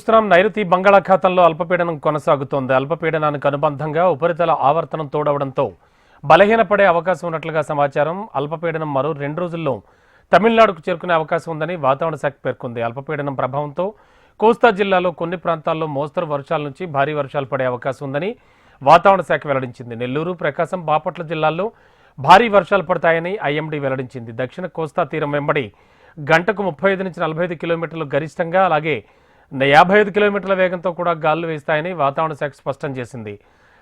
చూస్తున్నాం నైరుతి బంగాళాఖాతంలో అల్పపీడనం కొనసాగుతోంది. అల్పపీడనానికి అనుబంధంగా ఉపరితల ఆవర్తనం తోడవడంతో బలహీనపడే అవకాశం ఉన్నట్లుగా సమాచారం. అల్పపీడనం మరో 2 రోజుల్లో తమిళనాడుకు చేరుకునే అవకాశం ఉందని వాతావరణ శాఖ పేర్కొంది. అల్పపీడనం ప్రభావంతో కోస్తా జిల్లాలో కొన్ని ప్రాంతాల్లో మోస్తరు వర్షాల నుంచి భారీ వర్షాలు పడే అవకాశం ఉందని వాతావరణ శాఖ వెల్లడించింది. నెల్లూరు, ప్రకాశం, బాపట్ల జిల్లాల్లో భారీ వర్షాలు పడతాయని ఐఎండీ వెల్లడించింది. దక్షిణ కోస్తా తీరం వెంబడి గంటకు 35 నుంచి 45 కిలోమీటర్లు గరిష్టంగా, అలాగే 55 కిలోమీటర్ల వేగంతో కూడా గాలులు వీస్తాయని వాతావరణ శాఖ స్పష్టం చేసింది.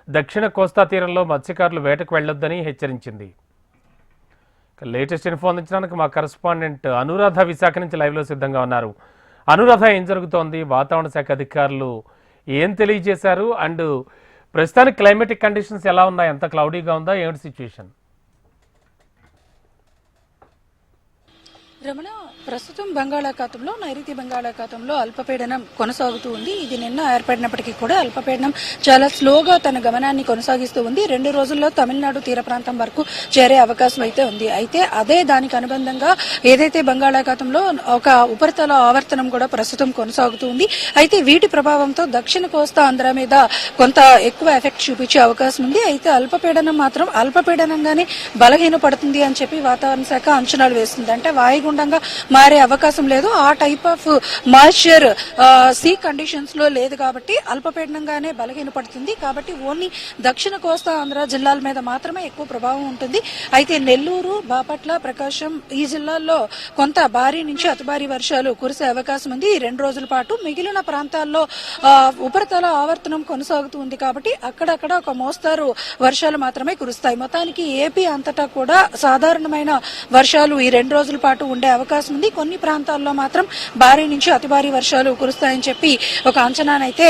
దక్షిణ కోస్తా తీరంలో మత్స్యకారులు వేటకు వెళ్లొద్దని హెచ్చరించింది. లేటెస్ట్ ఇన్ఫో అందించడానికి మా కరెస్పాండెంట్ అనురాధ విశాఖ నుంచి లైవ్లో సిద్ధంగా ఉన్నారు. అనురాధ, ఏం జరుగుతోంది? వాతావరణ శాఖ అధికారులు ఏం తెలియజేశారు? అండ్ ప్రస్తుతానికి క్లైమేటిక్ కండిషన్స్ ఎలా ఉన్నాయి? ఎంత క్లౌడీగా ఉందా? ఏమిటి సిచ్యువేషన్? రమణ, ప్రస్తుతం బంగాళాఖాతంలో నైరుతి బంగాళాఖాతంలో అల్పపీడనం కొనసాగుతూ ఉంది. ఇది నిన్న ఏర్పడినప్పటికీ కూడా అల్పపీడనం చాలా స్లోగా తన గమనాన్ని కొనసాగిస్తూ ఉంది. 2 రోజుల్లో తమిళనాడు తీర ప్రాంతం వరకు చేరే అవకాశం అయితే ఉంది. అయితే అదే దానికి అనుబంధంగా ఏదైతే బంగాళాఖాతంలో ఒక ఉపరితల ఆవర్తనం కూడా ప్రస్తుతం కొనసాగుతూ ఉంది. అయితే వీటి ప్రభావంతో దక్షిణ కోస్తా ఆంధ్ర మీద కొంత ఎక్కువ ఎఫెక్ట్ చూపించే అవకాశం ఉంది. అయితే అల్పపీడనం మాత్రం అల్పపీడనంగానే బలహీనపడుతుంది అని చెప్పి వాతావరణ శాఖ అంచనాలు వేస్తుంది. అంటే వాయుగుండంగా మారే అవకాశం లేదు. ఆ type of moisture sea conditions లో లేదు కాబట్టి అల్పపీడనంగానే బలహీనపడుతుంది. కాబట్టి ఓన్లీ దక్షిణ కోస్తా ఆంధ్ర జిల్లాల మీద మాత్రమే ఎక్కువ ప్రభావం ఉంటుంది. అయితే నెల్లూరు, బాపట్ల, ప్రకాశం ఈ జిల్లాల్లో కొంత భారీ నుంచి అతి భారీ వర్షాలు కురిసే అవకాశం ఉంది ఈ 2 రోజుల పాటు. మిగిలిన ప్రాంతాల్లో ఉపరితల ఆవర్తనం కొనసాగుతూ ఉంది కాబట్టి అక్కడక్కడ ఒక మోస్తారు వర్షాలు మాత్రమే కురుస్తాయి. మొత్తానికి ఏపీ అంతటా కూడా సాధారణమైన వర్షాలు ఈ 2 రోజుల పాటు ఉండే అవకాశం ఉంది. కొన్ని ప్రాంతాల్లో మాత్రం భారీ నుంచి అతి భారీ వర్షాలు కురుస్తాయని చెప్పి ఒక అంచనానైతే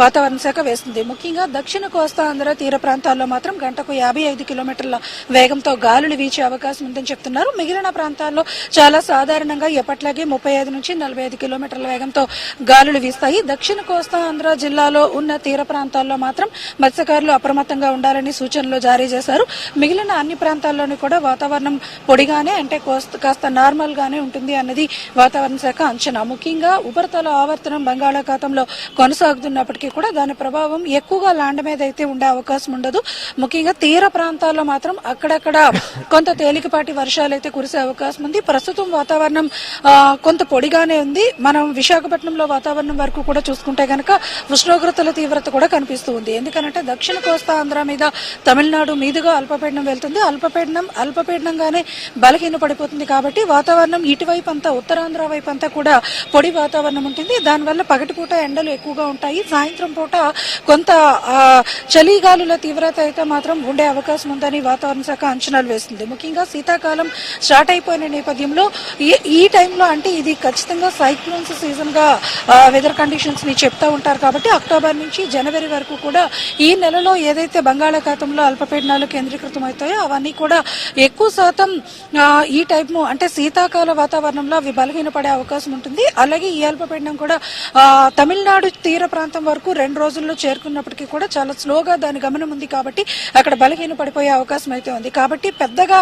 వాతావరణ శాఖ వేస్తుంది. ముఖ్యంగా దక్షిణ కోస్తా ఆంధ్ర తీర ప్రాంతాల్లో మాత్రం గంటకు 55 కిలోమీటర్ల వేగంతో గాలులు వీచే అవకాశం ఉందని చెప్తున్నారు. మిగిలిన ప్రాంతాల్లో చాలా సాధారణంగా ఎప్పట్లాగే 35 నుంచి 45 కిలోమీటర్ల వేగంతో గాలులు వీస్తాయి. దక్షిణ కోస్తా ఆంధ్ర జిల్లాలో ఉన్న తీర ప్రాంతాల్లో మాత్రం మత్స్యకారులు అప్రమత్తంగా ఉండాలని సూచనలు జారీ చేశారు. మిగిలిన అన్ని ప్రాంతాల్లోనూ కూడా వాతావరణం పొడిగానే, అంటే కాస్త నార్మల్ గానే ఉంటుంది అన్నది వాతావరణ శాఖ అంచనా. ముఖ్యంగా ఉపరితల ఆవర్తనం బంగాళాఖాతంలో కొనసాగుతున్నప్పటికీ కూడా దాని ప్రభావం ఎక్కువగా ల్యాండ్ మీద అయితే ఉండే అవకాశం ఉండదు. ముఖ్యంగా తీర ప్రాంతాల్లో మాత్రం అక్కడక్కడ కొంత తేలికపాటి వర్షాలు అయితే కురిసే అవకాశం ఉంది. ప్రస్తుతం వాతావరణం కొంత పొడిగానే ఉంది. మనం విశాఖపట్నంలో వాతావరణం వరకు కూడా చూసుకుంటే గనక ఉష్ణోగ్రతల తీవ్రత కూడా కనిపిస్తూ ఉంది. ఎందుకంటే దక్షిణ కోస్తా ఆంధ్ర మీద తమిళనాడు మీదుగా అల్పపీడనం వెళ్తుంది. అల్పపీడనంగానే బలహీన పడిపోతుంది కాబట్టి వాతావరణం ఇటువైపు అంతా, ఉత్తరాంధ్ర వైపు అంతా కూడా పొడి వాతావరణం ఉంటుంది. దానివల్ల పగటిపూట ఎండలు ఎక్కువగా ఉంటాయి. సాయంత్రం పూట కొంత చలిగాలుల తీవ్రత అయితే మాత్రం ఉండే అవకాశం ఉందని వాతావరణ శాఖ అంచనాలు వేస్తుంది. ముఖ్యంగా శీతాకాలం స్టార్ట్ అయిపోయిన నేపథ్యంలో ఈ టైంలో, అంటే ఇది ఖచ్చితంగా సైక్లోన్స్ సీజన్ గా వెదర్ కండిషన్స్ ని చెప్తా ఉంటారు కాబట్టి అక్టోబర్ నుంచి జనవరి వరకు కూడా ఈ నెలలో ఏదైతే బంగాళాఖాతంలో అల్పపీడనాలు కేంద్రీకృతం అవుతాయో అవన్నీ కూడా ఎక్కువ శాతం ఈ టైప్, అంటే శీతాకాల వాతావరణంలో అవి బలహీనపడే అవకాశం ఉంటుంది. అలాగే ఈ అల్పపీడనం కూడా తమిళనాడు తీర ప్రాంతం వరకు 2 రోజుల్లో చేరుకున్నప్పటికీ కూడా చాలా స్లోగా దాని గమనం ఉంది కాబట్టి అక్కడ బలహీన పడిపోయే అవకాశం అయితే ఉంది. కాబట్టి పెద్దగా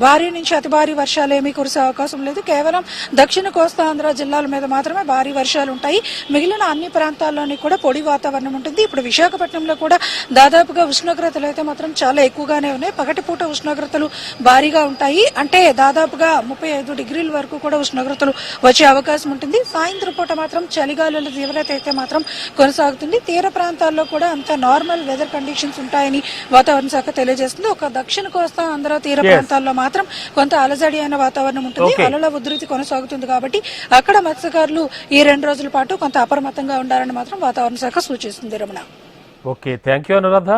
భారీ నుంచి అతి భారీ వర్షాలు ఏమీ కురిసే అవకాశం లేదు. కేవలం దక్షిణ కోస్తా ఆంధ్ర జిల్లాల మీద మాత్రమే భారీ వర్షాలు ఉంటాయి. మిగిలిన అన్ని ప్రాంతాల్లోని కూడా పొడి వాతావరణం ఉంటుంది. ఇప్పుడు విశాఖపట్నంలో కూడా దాదాపుగా ఉష్ణోగ్రతలు అయితే మాత్రం చాలా ఎక్కువగానే ఉన్నాయి. పగటిపూట ఉష్ణోగ్రతలు భారీగా ఉంటాయి. అంటే దాదాపుగా 35 డిగ్రీల వరకు కూడా ఉష్ణోగ్రతలు వచ్చే అవకాశం ఉంటుంది. సాయంత్రం పూట మాత్రం చలిగాలుల తీవ్రత అయితే మాత్రం కొనసాగుతుంది. తీర ప్రాంతాల్లో కూడా అంత నార్మల్ వెదర్ కండిషన్స్ ఉంటాయని వాతావరణ శాఖ తెలియజేస్తుంది. ఒక దక్షిణ కోస్తా ఆంధ్ర తీర ప్రాంతాల్లో మాత్రం కొంత అలజడి అయిన వాతావరణం ఉంటుంది. అలల ఉధృతి కొనసాగుతుంది కాబట్టి అక్కడ మత్స్యకారులు ఈ 2 రోజుల పాటు కొంత అప్రమత్తంగా ఉండాలని మాత్రం వాతావరణ శాఖ సూచిస్తుంది. Ramana, okay, thank you Anuradha.